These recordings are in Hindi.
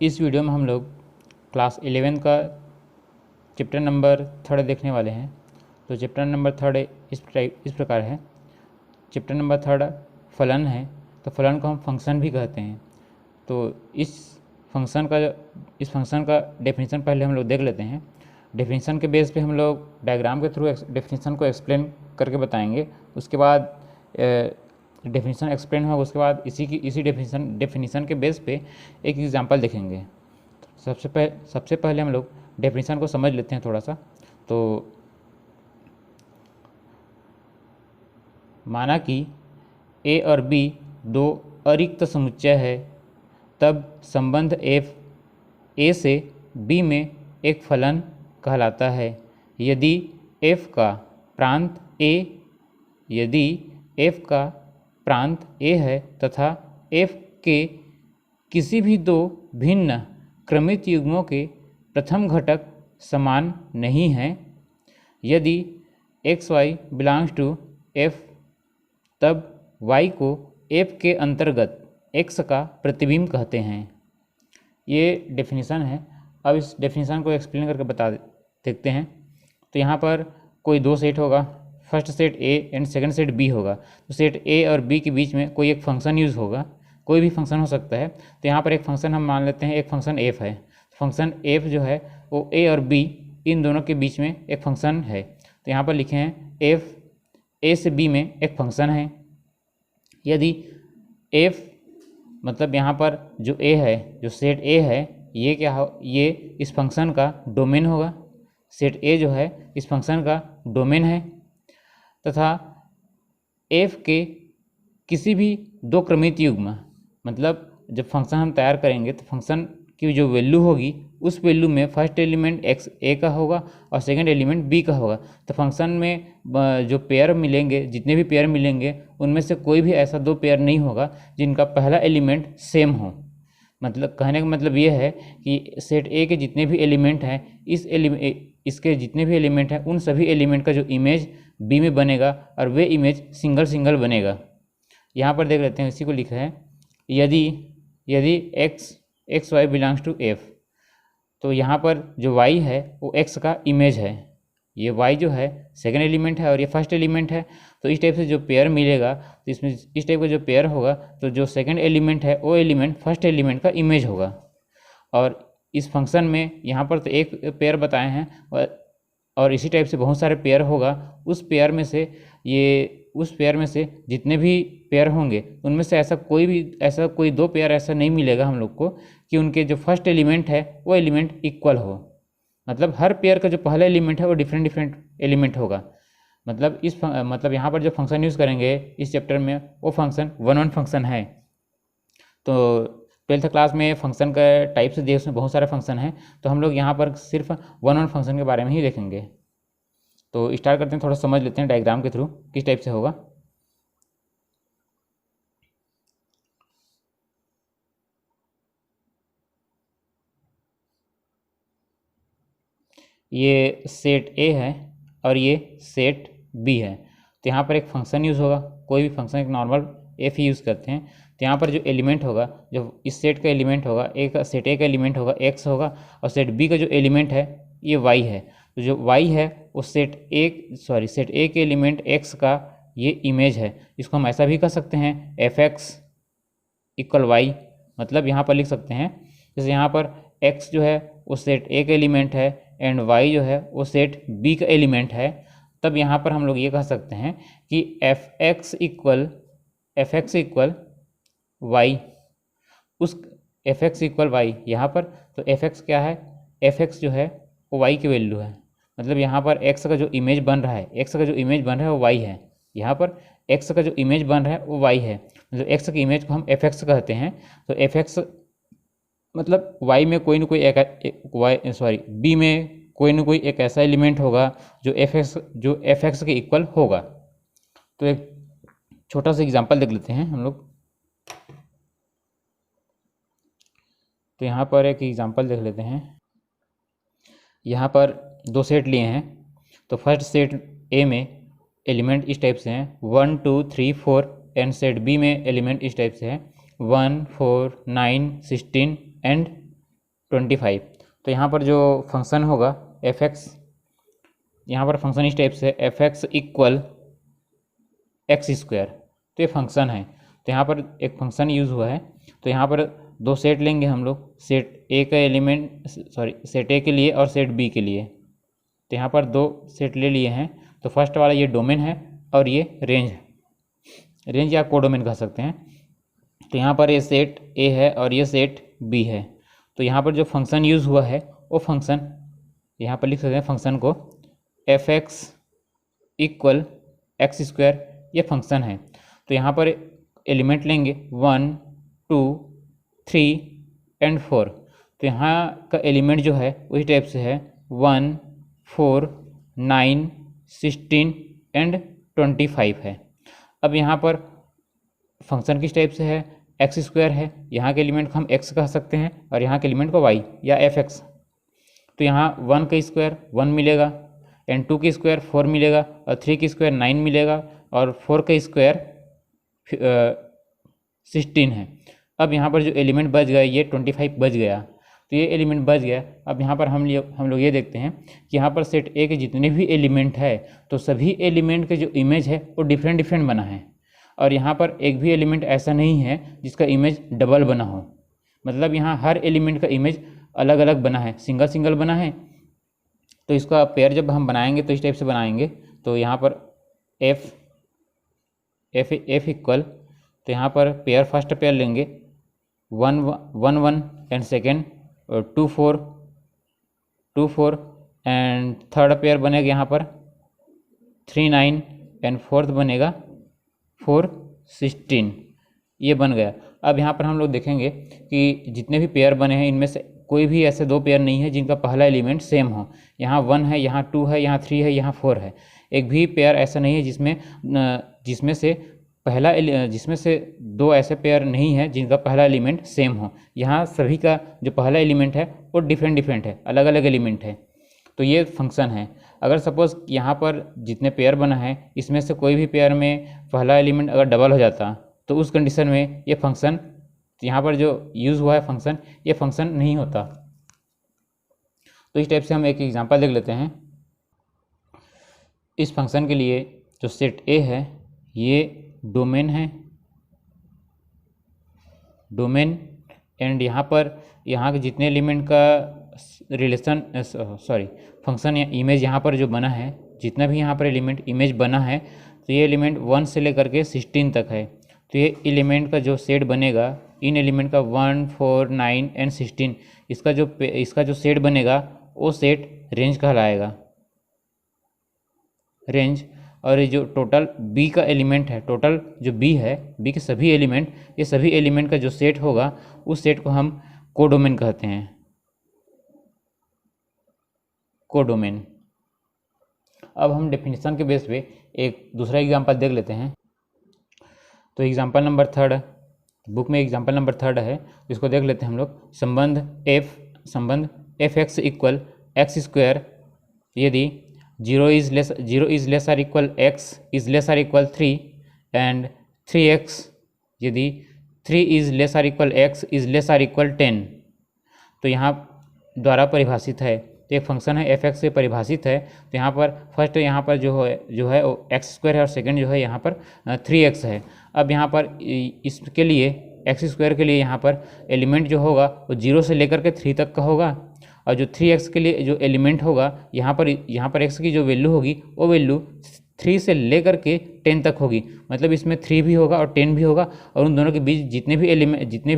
इस वीडियो में हम लोग क्लास 11 का चैप्टर नंबर 3 देखने वाले हैं। तो चैप्टर नंबर 3 इस प्रकार है। चैप्टर नंबर 3 फलन है। तो फलन को हम फंक्शन भी कहते हैं। तो इस फंक्शन का डेफिनेशन पहले हम लोग देख लेते हैं। डेफिनेशन के बेस पे हम लोग डायग्राम के थ्रू डेफिनेशन को एक्सप्लेन करके बताएंगे। उसके बाद डेफिनेशन एक्सप्लेन होगा, उसके बाद इसी डेफिनेशन के बेस पे एक एग्जांपल देखेंगे। सबसे पहले हम लोग डेफिनेशन को समझ लेते हैं थोड़ा सा। तो माना कि ए और बी दो अरिक्त समुच्चय है, तब संबंध एफ ए से बी में एक फलन कहलाता है यदि एफ का प्रांत ए है तथा एफ के किसी भी दो भिन्न क्रमित युग्मों के प्रथम घटक समान नहीं हैं। यदि X Y belongs to F, तब y को f के अंतर्गत x का प्रतिबिंब कहते हैं। ये डेफिनेशन है। अब इस डेफिनेशन को एक्सप्लेन करके बता देखते हैं। तो यहाँ पर कोई दो सेट होगा, first set a and second set b होगा। तो सेट a और b के बीच में कोई एक फंक्शन यूज़ होगा, कोई भी फंक्शन हो सकता है। तो यहाँ पर एक फंक्शन हम मान लेते हैं, एक फंक्शन f है। फंक्शन f जो है वो a और b इन दोनों के बीच में एक फंक्शन है। तो यहाँ पर लिखे हैं f a से b में एक फंक्शन है। यदि f मतलब यहाँ पर जो a है, जो सेट a है, ये क्या हो, ये इस फंक्शन का डोमेन होगा। सेट a जो है इस फंक्शन का डोमेन है तथा f के किसी भी दो क्रमित युग्म, मतलब जब फंक्शन हम तैयार करेंगे तो फंक्शन की जो वैल्यू होगी उस वैल्यू में फर्स्ट एलिमेंट एक्स ए का होगा और सेकंड एलिमेंट बी का होगा। तो फंक्शन में जो पेयर मिलेंगे, जितने भी पेयर मिलेंगे, उनमें से कोई भी ऐसा दो पेयर नहीं होगा जिनका पहला एलिमेंट सेम हो। मतलब कहने का मतलब ये है कि सेट ए के जितने भी एलिमेंट हैं, इसके जितने भी एलिमेंट हैं, उन सभी एलिमेंट का जो इमेज बी में बनेगा और वे इमेज सिंगल बनेगा। यहाँ पर देख लेते हैं, इसी को लिखा है यदि X Y belongs to F. तो यहाँ पर जो y है वो x का इमेज है। ये y जो है सेकंड एलिमेंट है और ये फर्स्ट एलिमेंट है। तो इस टाइप से जो पेयर मिलेगा, तो इसमें इस टाइप का जो पेयर होगा, तो जो सेकंड एलिमेंट है वो एलिमेंट फर्स्ट एलिमेंट का इमेज होगा। और इस फंक्शन में यहाँ पर तो एक पेयर बताए हैं और इसी टाइप से बहुत सारे पेयर होगा। उस पेयर में से जितने भी पेयर होंगे उनमें से ऐसा कोई दो पेयर ऐसा नहीं मिलेगा हम लोग को कि उनके जो फर्स्ट एलिमेंट है वो एलिमेंट इक्वल हो। मतलब हर पेयर का जो पहला एलिमेंट है वो डिफरेंट एलिमेंट होगा। मतलब यहाँ पर जो फंक्शन यूज़ करेंगे इस चैप्टर में वो फंक्शन 1 फंक्शन है। तो 12th क्लास में फंक्शन का टाइप से देखिए, उसमें बहुत सारे फंक्शन हैं। तो हम लोग यहाँ पर सिर्फ 1 फंक्शन के बारे में ही देखेंगे। तो स्टार्ट करते हैं, थोड़ा समझ लेते हैं डायग्राम के थ्रू किस टाइप से होगा। ये सेट A है और ये सेट B है। तो यहाँ पर एक फंक्शन यूज़ होगा, कोई भी फंक्शन एक नॉर्मल f यूज़ करते हैं। तो यहाँ पर जो एलिमेंट होगा, जो इस सेट का एलिमेंट होगा, एक सेट A का एलिमेंट होगा x होगा और सेट B का जो एलिमेंट है ये y है। तो जो y है वो सेट A के एलिमेंट x का ये इमेज है। इसको हम ऐसा भी कह सकते हैं fx = y। मतलब यहाँ पर लिख सकते हैं, जैसे यहाँ पर x जो है वो सेट A का एलिमेंट है एंड y जो है वो सेट B का एलिमेंट है। तब यहाँ पर हम लोग ये कह सकते हैं कि fx = y। उस fx = y यहाँ पर, तो fx क्या है, fx जो है वो y की वैल्यू है। मतलब यहाँ पर x का जो इमेज बन रहा है वो y है। यहाँ पर x का जो इमेज बन रहा है वो y है। मतलब x की इमेज को हम fx कहते हैं। तो fx मतलब y में कोई ना कोई b में कोई ना कोई एक ऐसा एलिमेंट होगा जो fx के इक्वल होगा। तो एक छोटा सा एग्जांपल देख लेते हैं हम लोग। तो यहाँ पर एक एग्जांपल देख लेते हैं। यहाँ पर दो सेट लिए हैं। तो फर्स्ट सेट A में एलिमेंट इस टाइप से हैं 1 2 3 4 एंड सेट B में एलिमेंट इस टाइप से है 1 4 9 16 एंड 25। तो यहाँ पर जो फंक्शन होगा एफ एक्स, यहाँ पर फंक्शन इस टाइप से F X equal X square, तो ये फंक्शन है। तो यहाँ पर एक फंक्शन यूज़ हुआ है। तो यहाँ पर दो सेट लेंगे हम लोग, सेट ए का एलिमेंट सेट ए के लिए और सेट बी के लिए। तो यहाँ पर दो सेट ले लिए हैं। तो फर्स्ट वाला ये डोमेन है और ये रेंज या कोडोमेन कह सकते हैं। तो यहाँ पर ये सेट ए है और ये सेट बी है। तो यहाँ पर जो फंक्शन यूज़ हुआ है वो फंक्शन यहाँ पर लिख सकते हैं फंक्शन को F X equal X square, ये फंक्शन है। तो यहाँ पर एलिमेंट लेंगे 1 2 3 एंड 4। तो यहाँ का एलिमेंट जो है उसी टाइप से है 1 4 9 16 एंड 25 है। अब यहाँ पर फंक्शन किस टाइप से है, एक्स स्क्वायर है। यहाँ के एलिमेंट को हम एक्स कह सकते हैं और यहाँ के एलिमेंट को वाई या एफ एक्स। तो यहाँ 1 का स्क्वायर 1 मिलेगा एंड 2 का स्क्वायर 4 मिलेगा और 3 का स्क्वायर 9 मिलेगा और 4 का स्क्वायर 16 है। अब यहाँ पर जो एलिमेंट बच गया ये 25 बच गया। तो ये एलिमेंट बच गया। अब यहाँ पर हम लोग ये देखते हैं कि यहाँ पर सेट ए के जितने भी एलिमेंट है तो सभी एलिमेंट के जो इमेज है वो डिफरेंट बना है। और यहाँ पर एक भी एलिमेंट ऐसा नहीं है जिसका इमेज डबल बना हो, मतलब यहाँ हर एलिमेंट का इमेज अलग अलग बना है, सिंगल बना है। तो इसका पेयर जब हम बनाएंगे तो इस टाइप से बनाएंगे। तो यहाँ पर एफ इक्वल, तो यहाँ पर पेयर फर्स्ट पेयर लेंगे 1 1 1 and second 2 4 2 4 and third pair बनेगा यहाँ पर 3 9 एंड फोर्थ बनेगा 4 16। ये बन गया। अब यहाँ पर हम लोग देखेंगे कि जितने भी पेयर बने हैं इनमें से कोई भी ऐसे दो पेयर नहीं है जिनका पहला एलिमेंट सेम हो। यहाँ 1 है, यहाँ 2 है, यहाँ 3 है, यहाँ 4 है। एक भी पेयर ऐसा नहीं है जिसमें से दो ऐसे पेयर नहीं है जिनका पहला एलिमेंट सेम हो। यहाँ सभी का जो पहला एलिमेंट है वो डिफरेंट है, अलग अलग एलिमेंट है। तो ये फंक्शन है। अगर सपोज़ यहाँ पर जितने पेयर बना है इसमें से कोई भी पेयर में पहला एलिमेंट अगर डबल हो जाता तो उस कंडीशन में ये फंक्शन, यहाँ पर जो यूज़ हुआ है फंक्शन, ये फंक्शन नहीं होता। तो इस टाइप से हम एक एग्जांपल देख लेते हैं। इस फंक्शन के लिए जो सेट ए है ये डोमेन है, डोमेन एंड यहाँ पर यहाँ के जितने एलिमेंट का रिलेशन फंक्शन या इमेज यहाँ पर जो बना है, जितना भी यहाँ पर एलिमेंट इमेज बना है तो ये एलिमेंट 1 से लेकर के 16 तक है। तो ये एलिमेंट का जो सेट बनेगा, इन एलिमेंट का 1 4 9 एंड 16, इसका जो सेट बनेगा वो सेट रेंज कहलाएगा, रेंज। और ये जो टोटल बी का एलिमेंट है, टोटल जो बी है, बी के सभी एलिमेंट, ये सभी एलिमेंट का जो सेट होगा उस सेट को हम कोडोमेन कहते हैं, कोडोमेन। अब हम डेफिनेशन के बेस पे एक दूसरा एग्जांपल देख लेते हैं। तो एग्जांपल नंबर 3 बुक में एग्जांपल नंबर 3 है, इसको देख लेते हैं हम लोग। संबंध F X equal X square यदि 0 is less or equal X is less or equal 3 and 3x यदि 3 is less or equal X is less or equal 10। तो यहाँ द्वारा परिभाषित है। तो एक फंक्शन है एफ एक्स से परिभाषित है। तो यहाँ पर फर्स्ट यहाँ पर जो है वो एक्स स्क्वायर है और सेकंड जो है यहाँ पर 3x है। अब यहाँ पर इसके लिए एक्स स्क्वायर के लिए यहाँ पर एलिमेंट जो होगा वो 0 से लेकर के 3 तक का होगा और जो 3x के लिए जो एलिमेंट होगा यहाँ पर x की जो वैल्यू होगी वो वैल्यू 3 से लेकर के 10 तक होगी। मतलब इसमें 3 भी होगा और 10 भी होगा और उन दोनों के बीच जितने भी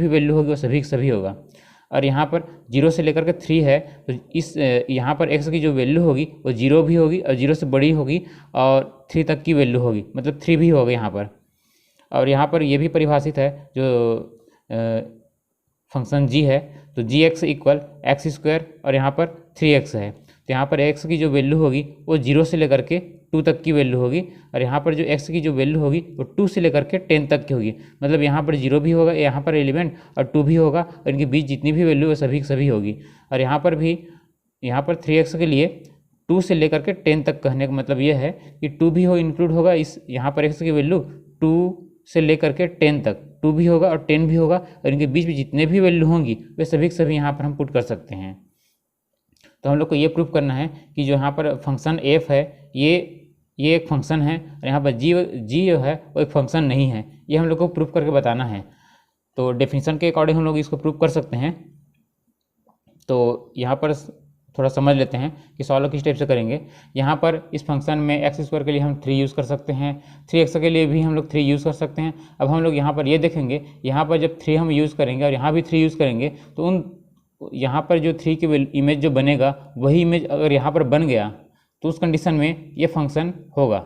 वैल्यू होगी वो सभी होगा। और यहाँ पर 0 से लेकर के 3 है तो यहाँ पर x की जो वैल्यू होगी वो 0 भी होगी और 0 से बड़ी होगी और 3 तक की वैल्यू होगी, मतलब 3 भी होगा यहाँ पर। और यहाँ पर ये भी परिभाषित है जो फंक्शन g है, तो जी एक्स इक्वल एक्स स्क्वायर और यहाँ पर 3x है। तो यहाँ पर x की जो वैल्यू होगी वो 0 से लेकर के 2 तक की वैल्यू होगी और यहाँ पर जो x की जो वैल्यू होगी वो 2 से लेकर के 10 तक की होगी। मतलब यहाँ पर 0 भी होगा यहाँ पर एलिमेंट और 2 भी होगा और इनके बीच जितनी भी वैल्यू है सभी होगी। और यहाँ पर 3x के लिए 2 से लेकर के 10 तक कहने का मतलब ये है कि 2 भी इंक्लूड होगा इस यहाँ पर x की वैल्यू 2 से लेकर के 10 तक 2 भी होगा और 10 भी होगा, और इनके बीच में जितने भी वैल्यू होंगी वे सभी के सभी यहाँ पर हम पुट कर सकते हैं। तो हम लोग को ये प्रूफ करना है कि जो यहाँ पर फंक्शन एफ है ये एक फंक्शन है, और यहाँ पर जी जो है वो एक फंक्शन नहीं है। ये हम लोग को प्रूफ करके बताना है। तो डेफिनेशन के अकॉर्डिंग हम लोग इसको प्रूफ कर सकते हैं। तो यहाँ पर थोड़ा समझ लेते हैं कि सॉल्व किस टाइप से करेंगे। यहाँ पर इस फंक्शन में एक्स स्क्वायर के लिए हम 3 यूज़ कर सकते हैं, 3x के लिए भी हम लोग 3 यूज़ कर सकते हैं। अब हम लोग यहाँ पर ये देखेंगे, यहाँ पर जब 3 हम यूज़ करेंगे और यहाँ भी 3 यूज़ करेंगे तो यहाँ पर जो 3 की इमेज जो बनेगा वही इमेज अगर यहाँ पर बन गया तो उस कंडीशन में ये फंक्शन होगा।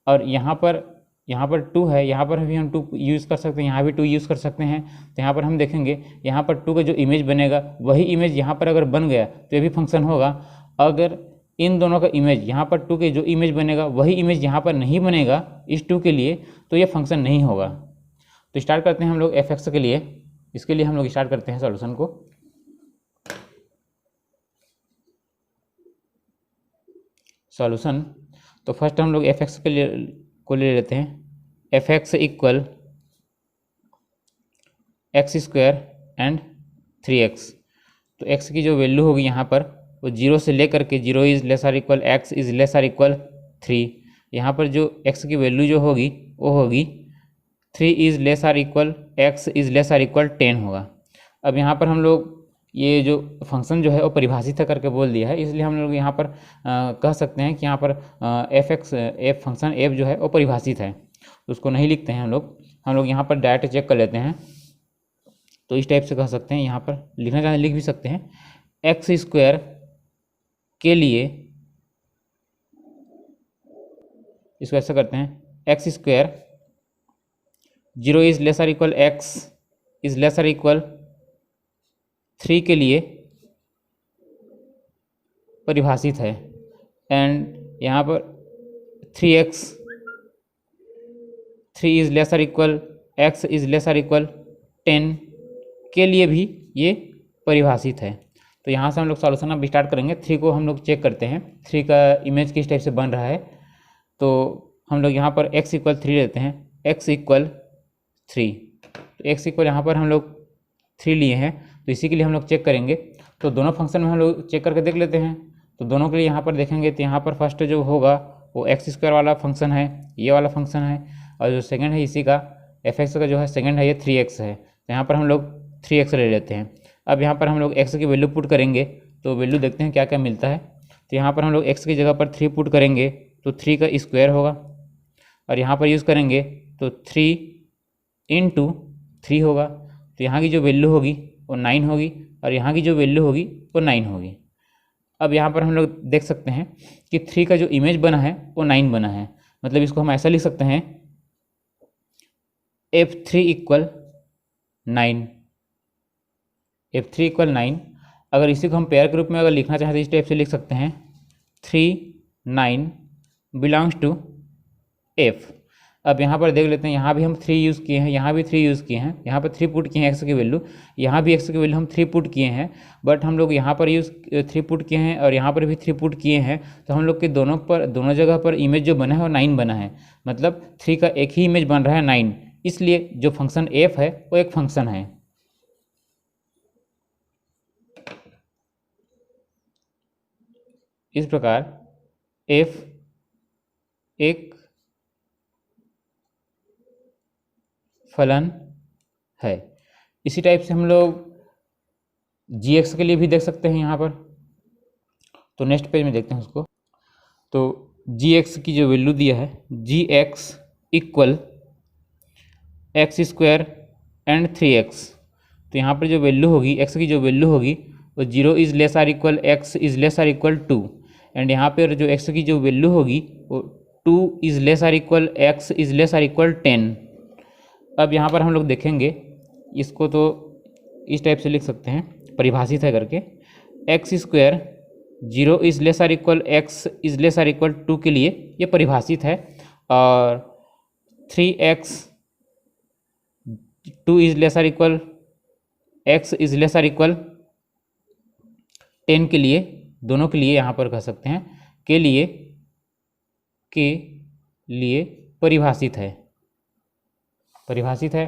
और यहाँ पर 2 है, यहाँ पर भी हम 2 यूज़ कर सकते हैं, यहाँ भी 2 यूज़ कर सकते हैं। तो यहाँ पर हम देखेंगे यहाँ पर 2 का जो इमेज बनेगा वही इमेज यहाँ पर अगर बन गया तो ये भी फंक्शन होगा। अगर इन दोनों का इमेज यहाँ पर 2 के जो इमेज बनेगा वही इमेज यहाँ पर नहीं बनेगा इस 2 के लिए, तो ये फंक्शन नहीं होगा। तो स्टार्ट करते हैं हम लोग एफ एक्स के लिए। इसके लिए हम लोग स्टार्ट करते हैं सॉल्यूशन को। सॉल्यूशन तो फर्स्ट हम लोग एफ एक्स के लिए को ले लेते हैं। F X equal X square and 3x। तो x की जो वैल्यू होगी यहाँ पर वो 0 से लेकर के 0 is less or equal x is less or equal 3। यहाँ पर जो x की वैल्यू जो होगी वो होगी 3 is less or equal x is less or equal 10 होगा। अब यहाँ पर हम लोग ये जो फंक्शन जो है वो परिभाषित करके बोल दिया है, इसलिए हम लोग यहाँ पर कह सकते हैं कि यहाँ पर एफ फंक्शन एफ जो है वो परिभाषित है। उसको नहीं लिखते हैं हम लोग यहाँ पर डायरेक्ट चेक कर लेते हैं। तो इस टाइप से कह सकते हैं, यहाँ पर लिखना चाहें लिख भी सकते हैं। एक्स स्क्वायर के लिए इसको ऐसा करते हैं, X square 0 is less or equal X is less or equal 3 के लिए परिभाषित है। एंड यहाँ पर 3x 3 is less or equal x is less or equal 10 के लिए भी ये परिभाषित है। तो यहाँ से हम लोग सॉल्यूशन अब स्टार्ट करेंगे। 3 को हम लोग चेक करते हैं, 3 का इमेज किस टाइप से बन रहा है। तो हम लोग यहाँ पर x इक्वल 3 लेते हैं, x इक्वल 3। तो x इक्वल यहाँ पर हम लोग 3 लिए हैं, तो इसी के लिए हम लोग चेक करेंगे। तो दोनों फंक्शन में हम लोग चेक करके देख लेते हैं। तो दोनों के लिए यहाँ पर देखेंगे तो यहाँ पर फर्स्ट जो होगा वो एक्स स्क्वायर वाला फंक्शन है, ये वाला फंक्शन है, और जो सेकंड है इसी का एफ एक्स का जो है सेकंड है ये 3x है। तो यहाँ पर हम लोग 3x ले लेते हैं। अब यहाँ पर हम लोग x की वैल्यू पुट करेंगे तो वैल्यू देखते हैं क्या क्या मिलता है। तो यहाँ पर हम लोग x की जगह पर 3 पुट करेंगे तो 3 का स्क्वायर होगा, और यहाँ पर यूज़ करेंगे तो 3 इंटू 3 होगा। तो यहाँ की जो वैल्यू होगी वो 9 होगी, और यहाँ की जो वैल्यू होगी वो 9 होगी। अब यहाँ पर हम लोग देख सकते हैं कि 3 का जो इमेज बना है वो 9 बना है। मतलब इसको हम ऐसा लिख सकते हैं, f3 इक्वल 9, f3 इक्वल 9। अगर इसी को हम पेयर के रूप में अगर लिखना चाहें तो इस टाइप से लिख सकते हैं, 3 9 बिलोंग्स टू f। अब यहाँ पर देख लेते हैं, यहाँ भी हम 3 यूज़ किए हैं, यहाँ भी 3 यूज़ किए हैं, यहाँ पर 3 पुट किए हैं एक्स की वैल्यू, यहाँ भी एक्स की वैल्यू हम 3 पुट किए हैं। बट हम लोग यहाँ पर 3 पुट किए हैं और यहाँ पर भी 3 पुट किए हैं, तो हम लोग के दोनों जगह पर इमेज जो बना है वो 9 बना है। मतलब 3 का एक ही इमेज बन रहा है 9, इसलिए जो फंक्शन f है वो एक फंक्शन है। इस प्रकार f एक फलन है। इसी टाइप से हम लोग gx के लिए भी देख सकते हैं यहाँ पर। तो नेक्स्ट पेज में देखते हैं उसको। तो gx की जो वैल्यू दिया है, gx equal X square and 3x। तो यहाँ पर जो वैल्यू होगी x की जो वैल्यू होगी वो 0 is less or equal x is less or equal 2। And यहाँ पर जो x की जो वैल्यू होगी वो 2 is less or equal x is less or equal 10। अब यहाँ पर हम लोग देखेंगे इसको, तो इस टाइप से लिख सकते हैं, परिभाषित है करके, X square 0 is less or equal x is less or equal 2 के लिए ये परिभाषित है, और 3x 2 is less or equal x is less or equal 10 के लिए, दोनों के लिए यहाँ पर कह सकते हैं के लिए परिभाषित है।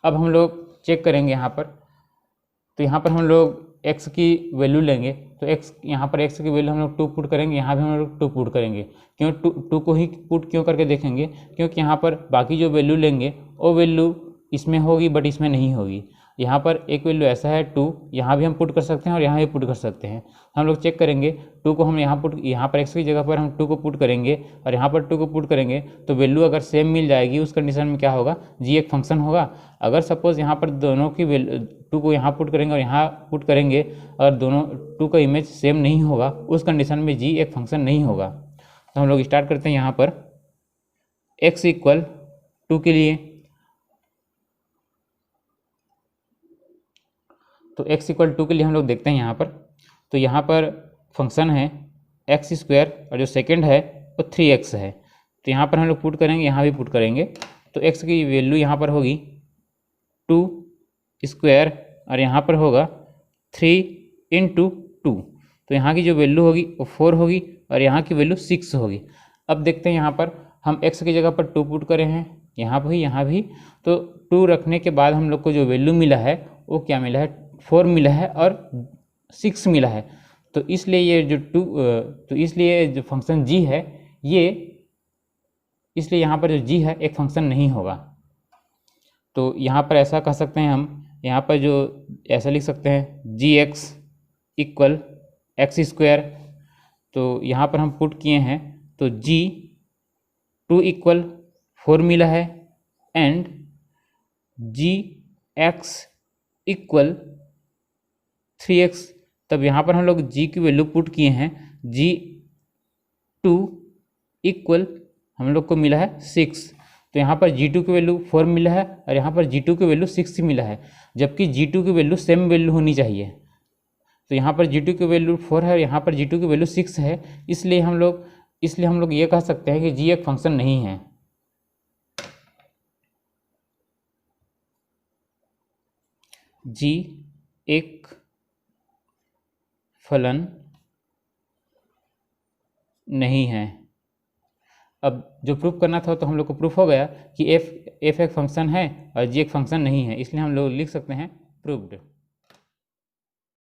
अब हम लोग चेक करेंगे यहाँ पर, तो यहाँ पर हम लोग x की वैल्यू लेंगे, तो x यहाँ पर x की वैल्यू हम लोग 2 पुट करेंगे, यहाँ भी हम लोग 2 पुट करेंगे। क्यों 2 को ही पुट क्यों करके देखेंगे, क्योंकि यहाँ पर बाकी जो वैल्यू लेंगे वो वैल्यू इसमें होगी बट इसमें नहीं होगी। यहाँ पर एक वैल्यू ऐसा है 2, यहाँ भी हम पुट कर सकते हैं और यहाँ भी पुट कर सकते हैं। हम लोग चेक करेंगे 2 को हम यहाँ पर x की जगह पर हम 2 को पुट करेंगे और यहाँ पर 2 को पुट करेंगे, तो वैल्यू अगर सेम मिल जाएगी उस कंडीशन में क्या होगा, g एक फंक्शन होगा। अगर सपोज यहाँ पर दोनों की वैल्यू 2 को यहाँ पुट करेंगे और यहाँ पुट करेंगे और दोनों 2 का इमेज सेम नहीं होगा, उस कंडीशन में g एक फंक्शन नहीं होगा। तो हम लोग स्टार्ट करते हैं यहाँ पर x इक्वल 2 के लिए, तो x इक्वल 2 के लिए हम लोग देखते हैं यहाँ पर, तो यहाँ पर फंक्शन है एक्स स्क्वायर और जो सेकंड है वो 3x है। तो यहाँ पर हम लोग पुट करेंगे, यहाँ भी पुट करेंगे, तो x की वैल्यू यहाँ पर होगी 2 स्क्वायर और यहाँ पर होगा 3 इंटू 2, तो यहाँ की जो वैल्यू होगी वो 4 होगी और यहाँ की वैल्यू 6 होगी। अब देखते हैं यहाँ पर हम x की जगह पर 2 पुट करे हैं, यहाँ भी, तो 2 रखने के बाद हम लोग को जो वैल्यू मिला है वो क्या मिला है, 4 मिला है और 6 मिला है। तो इसलिए ये जो तो इसलिए जो फंक्शन g है ये, इसलिए यहाँ पर जो g है एक फंक्शन नहीं होगा। तो यहाँ पर ऐसा कह सकते हैं हम, यहाँ पर जो ऐसा लिख सकते हैं gx इक्वल एक्स स्क्वायर, तो यहाँ पर हम पुट किए हैं तो g 2 इक्वल 4 मिला है एंड gx इक्वल 3x। तब यहाँ पर हम लोग g की वैल्यू पुट किए हैं, g2 इक्वल हम लोग को मिला है 6, तो यहाँ पर g2 की वैल्यू 4 मिला है और यहाँ पर g2 की वैल्यू 6 मिला है, जबकि g2 की वैल्यू सेम वैल्यू होनी चाहिए। तो यहाँ पर g2 की वैल्यू 4 है और यहाँ पर g2 की वैल्यू 6 है, इसलिए हम लोग ये कह सकते हैं कि g एक फंक्शन नहीं है। g एक फलन नहीं है। अब जो प्रूफ करना था तो हम लोग को प्रूफ हो गया कि f एक फंक्शन है और g एक फंक्शन नहीं है, इसलिए हम लोग लिख सकते हैं प्रूव्ड।